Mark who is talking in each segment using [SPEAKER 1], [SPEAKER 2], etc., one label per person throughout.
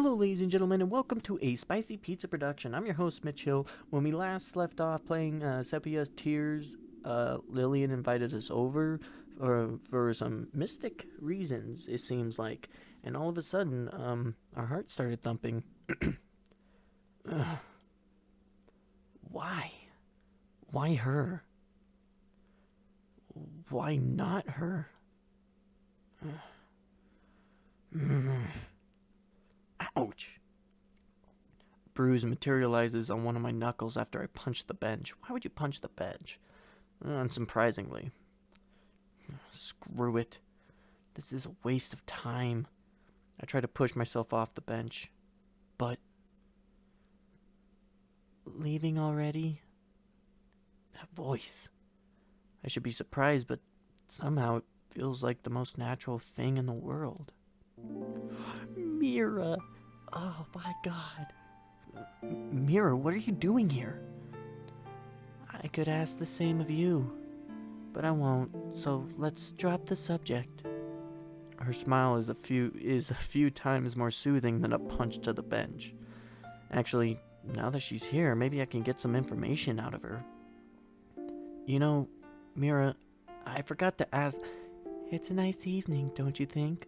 [SPEAKER 1] Hello, ladies and gentlemen, and welcome to a Spicy Pizza production. I'm your host, Mitch Hill. When we last left off playing Sepia Tears, Lillian invited us over for some mystic reasons, it seems like. And all of a sudden, our heart started thumping. Why? Why her? Why not her? Ouch. Bruise materializes on one of my knuckles after I punch the bench. Why would you punch the bench? Unsurprisingly. Screw it. This is a waste of time. I try to push myself off the bench. But... leaving already? That voice. I should be surprised, but somehow it feels like the most natural thing in the world. Myra! Oh my god. Myra, what are you doing here? I could ask the same of you, but I won't, so let's drop the subject. Her smile is a few times more soothing than a punch to the bench. Actually, now that she's here, maybe I can get some information out of her. You know, Myra, I forgot to ask. It's a nice evening, don't you think?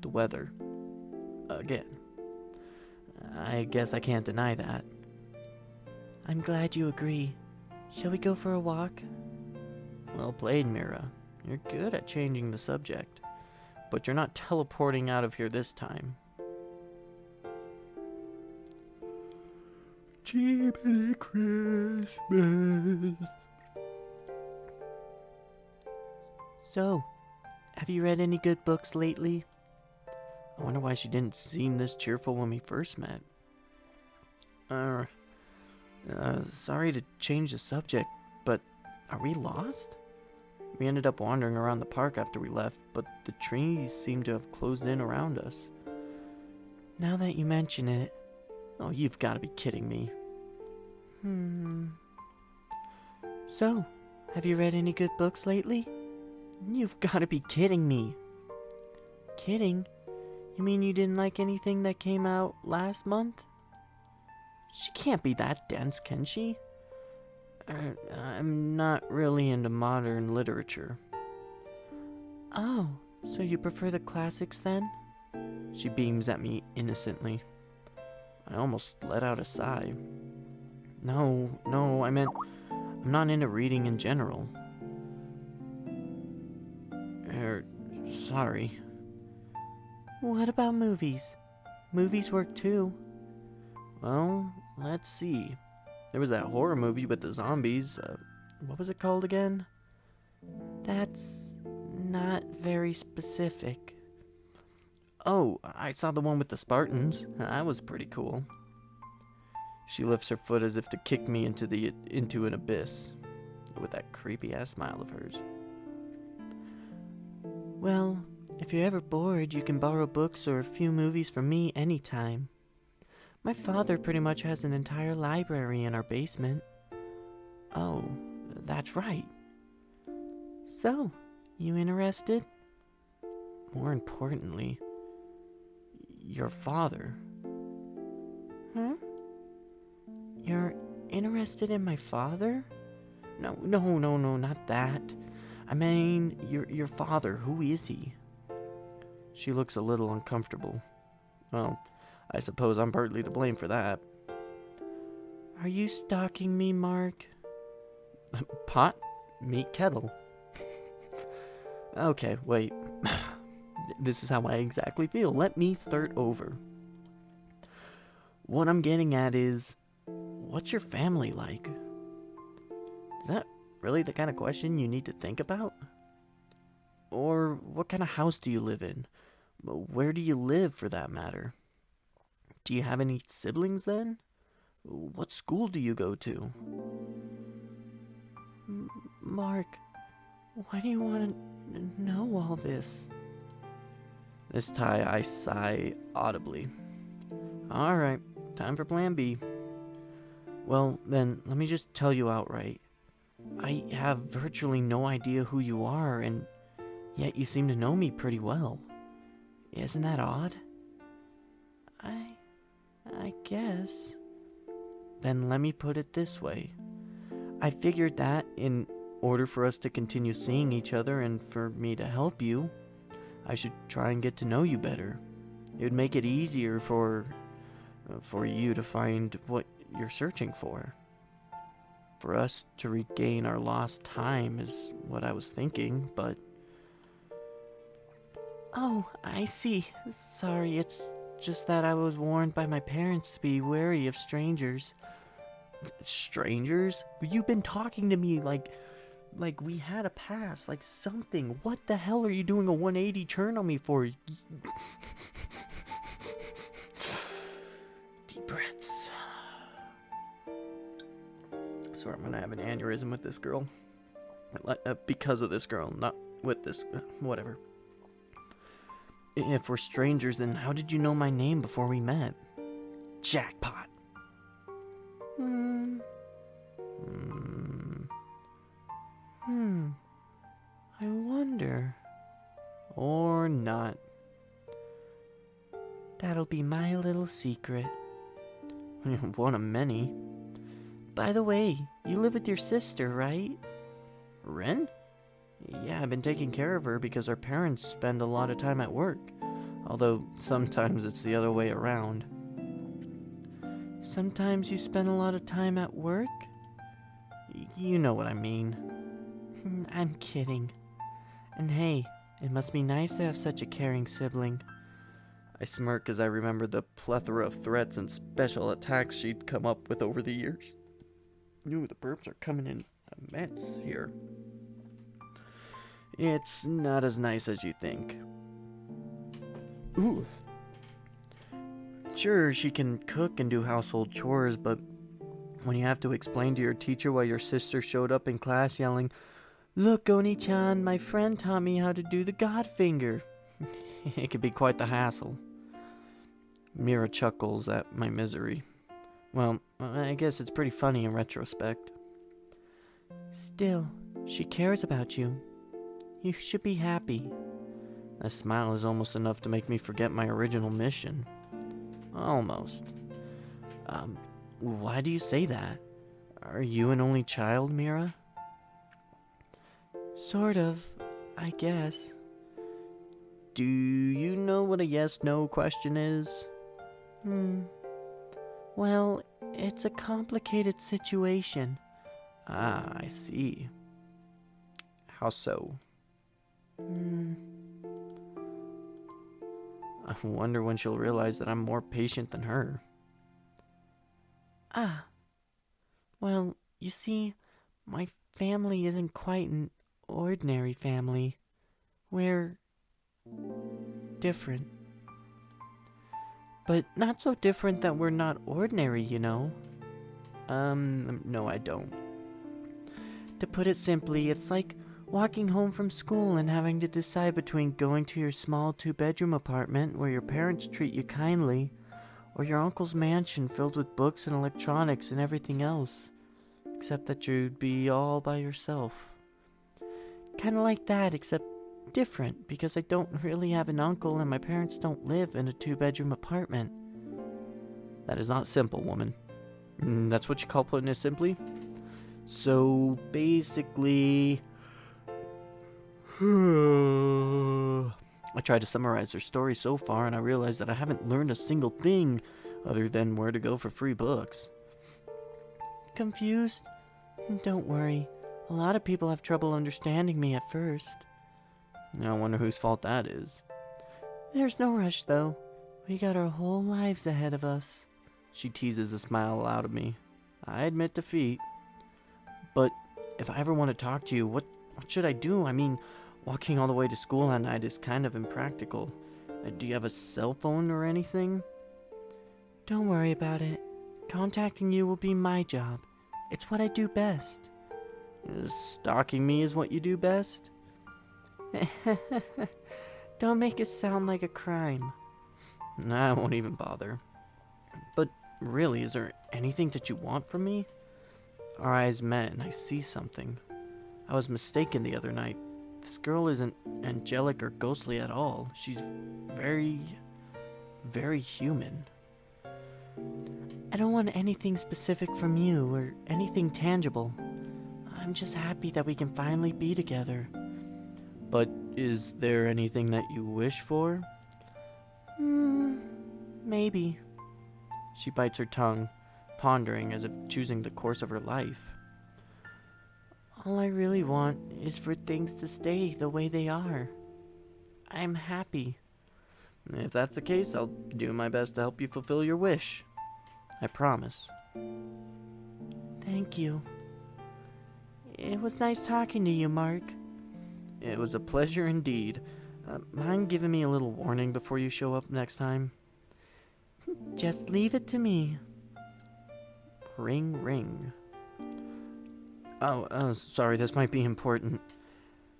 [SPEAKER 1] The weather. Again. I guess I can't deny that. I'm glad you agree. Shall we go for a walk? Well played, Myra. You're good at changing the subject. But you're not teleporting out of here this time. Jiminy Christmas. So, have you read any good books lately? I wonder why she didn't seem this cheerful when we first met. Sorry to change the subject, but are we lost? We ended up wandering around the park after we left, but the trees seem to have closed in around us. Now that you mention it... Oh, you've got to be kidding me. So, have you read any good books lately? You've got to be kidding me. Kidding? You mean you didn't like anything that came out last month? She can't be that dense, can she? I'm not really into modern literature. Oh, so you prefer the classics then? She beams at me innocently. I almost let out a sigh. No, I meant I'm not into reading in general. Sorry. What about movies? Movies work too. Well, let's see. There was that horror movie with the zombies. What was it called again? That's not very specific. Oh, I saw the one with the Spartans. That was pretty cool. She lifts her foot as if to kick me into an abyss, with that creepy ass smile of hers. Well, if you're ever bored, you can borrow books or a few movies from me anytime. My father pretty much has an entire library in our basement. Oh, that's right. So, you interested? More importantly, your father. Huh? You're interested in my father? No, not that. I mean, your father, who is he? She looks a little uncomfortable. Well, I suppose I'm partly to blame for that. Are you stalking me, Mark? Pot? Meet kettle. Okay, wait. This is how I exactly feel. Let me start over. What I'm getting at is, what's your family like? Is that really the kind of question you need to think about? Or what kind of house do you live in? Where do you live, for that matter? Do you have any siblings then? What school do you go to? Mark, why do you want to know all this? This time I sigh audibly. Alright, time for plan B. Well, then, let me just tell you outright. I have virtually no idea who you are, and yet you seem to know me pretty well. Isn't that odd? guess. Then let me put it this way. I figured that in order for us to continue seeing each other and for me to help you, I should try and get to know you better. It would make it easier for you to find what you're searching for. For us to regain our lost time is what I was thinking, but... Oh, I see. Sorry, it's just that I was warned by my parents to be wary of strangers. Strangers? You've been talking to me like we had a past, like something. What the hell are you doing a 180 turn on me for? Deep breaths. Sorry, I'm gonna have an aneurysm with this girl. Because of this girl, not with this. Whatever. If we're strangers, then how did you know my name before we met? Jackpot. I wonder. Or not. That'll be my little secret. One of many. By the way, you live with your sister, right? Ren? Yeah, I've been taking care of her because our parents spend a lot of time at work. Although sometimes it's the other way around. Sometimes you spend a lot of time at work? You know what I mean. I'm kidding. And hey, it must be nice to have such a caring sibling. I smirk as I remember the plethora of threats and special attacks she'd come up with over the years. Ooh, the burps are coming in immense here. It's not as nice as you think. Ooh. Sure, she can cook and do household chores, but when you have to explain to your teacher why your sister showed up in class yelling, "Look, Oni-chan, my friend taught me how to do the God finger," it could be quite the hassle. Myra chuckles at my misery. Well, I guess it's pretty funny in retrospect. Still, she cares about you. You should be happy. A smile is almost enough to make me forget my original mission. Almost. Why do you say that? Are you an only child, Myra? Sort of, I guess. Do you know what a yes-no question is? Well, it's a complicated situation. Ah, I see. How so? I wonder when she'll realize that I'm more patient than her. Well, you see, my family isn't quite an ordinary family. We're different. But not so different that we're not ordinary, you know. No, I don't. To put it simply, it's like walking home from school and having to decide between going to your small 2-bedroom apartment where your parents treat you kindly, or your uncle's mansion filled with books and electronics and everything else, except that you'd be all by yourself. Kinda like that, except different, because I don't really have an uncle and my parents don't live in a 2-bedroom apartment. That is not simple, woman. That's what you call putting it simply? So, basically... I tried to summarize her story so far and I realized that I haven't learned a single thing other than where to go for free books. Confused? Don't worry. A lot of people have trouble understanding me at first. I wonder whose fault that is. There's no rush though. We got our whole lives ahead of us. She teases a smile out of me. I admit defeat. But if I ever want to talk to you, what should I do? I mean, walking all the way to school at night is kind of impractical. Do you have a cell phone or anything? Don't worry about it. Contacting you will be my job. It's what I do best. Stalking me is what you do best? Don't make it sound like a crime. Nah, I won't even bother. But really, is there anything that you want from me? Our eyes met and I see something. I was mistaken the other night. This girl isn't angelic or ghostly at all. She's very, very human. I don't want anything specific from you or anything tangible. I'm just happy that we can finally be together. But is there anything that you wish for? Maybe. She bites her tongue, pondering as if choosing the course of her life. All I really want is for things to stay the way they are. I'm happy. If that's the case, I'll do my best to help you fulfill your wish. I promise. Thank you. It was nice talking to you, Mark. It was a pleasure indeed. Mind giving me a little warning before you show up next time? Just leave it to me. Ring, ring. Oh, sorry, this might be important.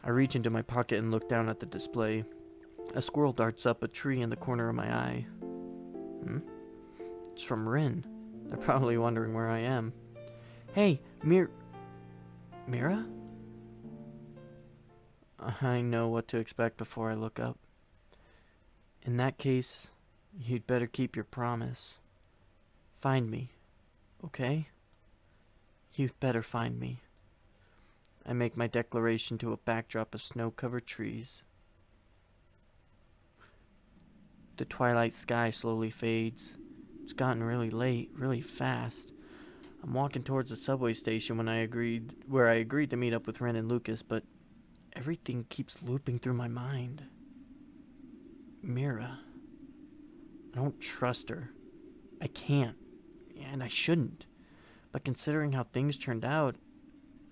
[SPEAKER 1] I reach into my pocket and look down at the display. A squirrel darts up a tree in the corner of my eye. It's from Rin. They're probably wondering where I am. Hey, Myra? I know what to expect before I look up. In that case, you'd better keep your promise. Find me, okay? You'd better find me. I make my declaration to a backdrop of snow-covered trees. The twilight sky slowly fades. It's gotten really late, really fast. I'm walking towards the subway station where I agreed to meet up with Ren and Lucas, but everything keeps looping through my mind. Myra. I don't trust her. I can't, and I shouldn't. But considering how things turned out,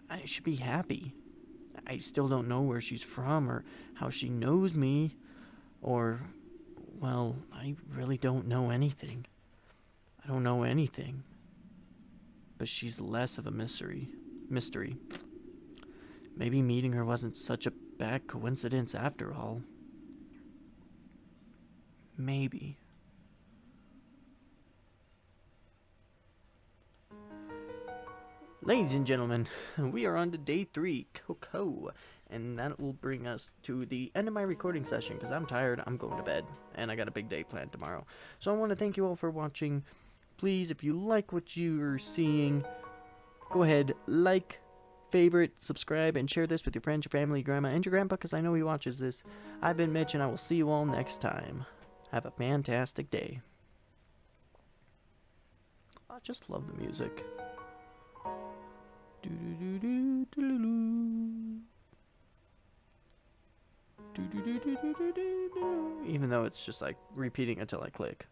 [SPEAKER 1] I should be happy. I still don't know where she's from or how she knows me, or, well, I really don't know anything. I don't know anything. But she's less of a mystery. Maybe meeting her wasn't such a bad coincidence after all. Maybe. Ladies and gentlemen, we are on to day 3, Coco, and that will bring us to the end of my recording session because I'm tired, I'm going to bed, and I got a big day planned tomorrow. So I want to thank you all for watching. Please, if you like what you're seeing, go ahead, like, favorite, subscribe, and share this with your friends, your family, your grandma, and your grandpa because I know he watches this. I've been Mitch, and I will see you all next time. Have a fantastic day. I just love the music. Even though it's just like repeating until I click.